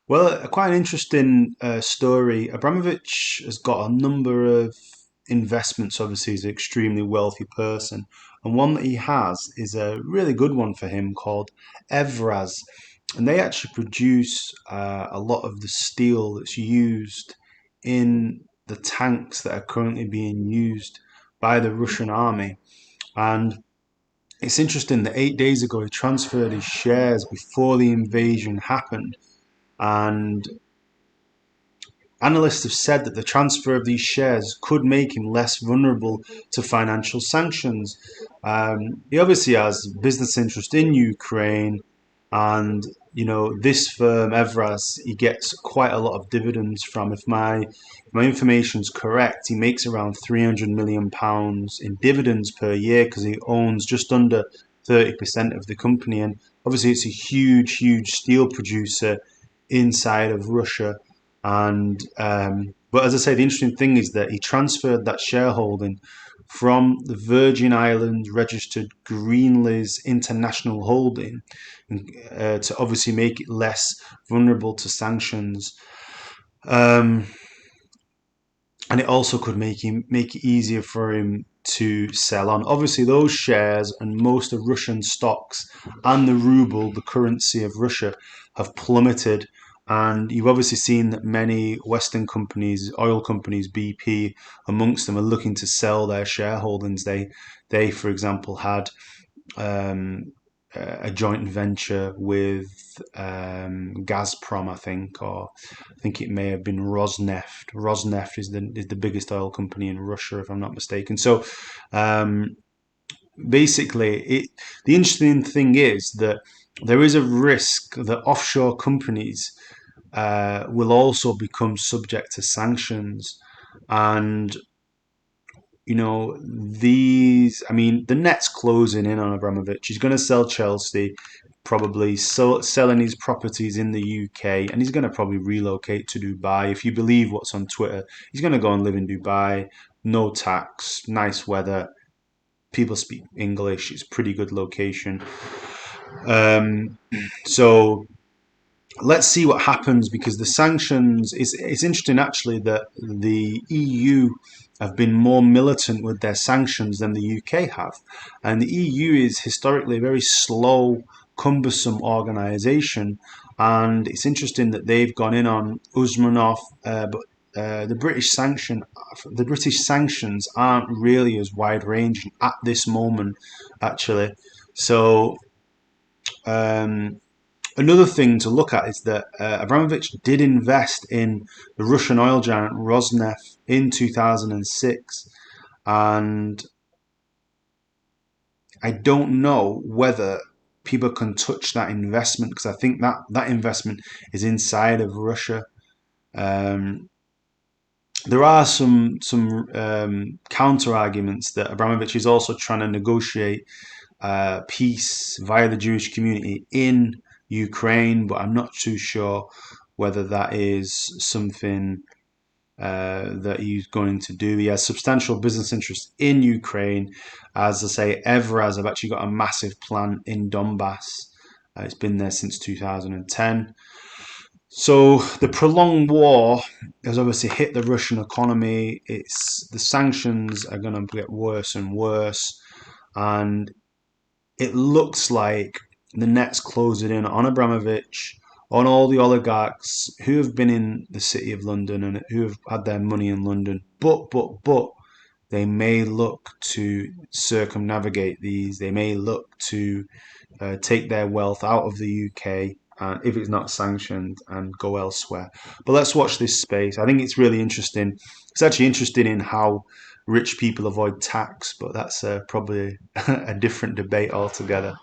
Well, quite an interesting story. Abramovich has got a number of investments. Obviously, he's an extremely wealthy person, and one that he has is a really good one for him called Evraz, and they actually produce a lot of the steel that's used in the tanks that are currently being used by the Russian army. And it's interesting that 8 days ago he transferred his shares before the invasion happened. And analysts have said that the transfer of these shares could make him less vulnerable to financial sanctions. He obviously has business interest in Ukraine, and this firm Evraz, he gets quite a lot of dividends from. If my information is correct, he makes around £300 million in dividends per year because he owns just under 30% of the company, and obviously it's a huge steel producer inside of Russia. And but as I say, the interesting thing is that he transferred that shareholding from the Virgin Islands registered Greenleys International Holding to obviously make it less vulnerable to sanctions. Um, and it also could make it easier for him to sell on. Obviously, those shares and most of Russian stocks and the ruble, the currency of Russia, have plummeted. And you've obviously seen that many Western companies, oil companies, BP amongst them, are looking to sell their shareholdings. They, for example, had um, a joint venture with Gazprom, I think, or I think it may have been Rosneft. Rosneft is the biggest oil company in Russia, if I'm not mistaken. So um, basically, the interesting thing is that there is a risk that offshore companies will also become subject to sanctions, and the net's closing in on Abramovich. He's going to sell Chelsea, probably selling his properties in the UK, and he's going to probably relocate to Dubai. If you believe what's on Twitter, he's going to go and live in Dubai, no tax, nice weather. People speak English. It's a pretty good location. Um, so let's see what happens because the sanctions. It's interesting actually that the EU have been more militant with their sanctions than the UK have, and the EU is historically a very slow, cumbersome organisation, and it's interesting that they've gone in on Usmanov, but. The British sanctions aren't really as wide ranging at this moment, actually. So um, another thing to look at is that Abramovich did invest in the Russian oil giant Rosneft in 2006, and I don't know whether people can touch that investment because I think that investment is inside of Russia. Um, there are some counter arguments that Abramovich is also trying to negotiate peace via the Jewish community in Ukraine, but I'm not too sure whether that is something that he's going to do. He has substantial business interests in Ukraine. As I say, Evraz have actually got a massive plant in Donbass. It's been there since 2010. So the prolonged war has obviously hit the Russian economy. The sanctions are going to get worse and worse, and it looks like the net's closing in on Abramovich, on all the oligarchs who have been in the city of London and who have had their money in London. But they may look to circumnavigate these. They may look to take their wealth out of the UK. If it's not sanctioned and go elsewhere. But let's watch this space. I think it's really interesting. It's actually interesting in how rich people avoid tax, but that's probably a different debate altogether.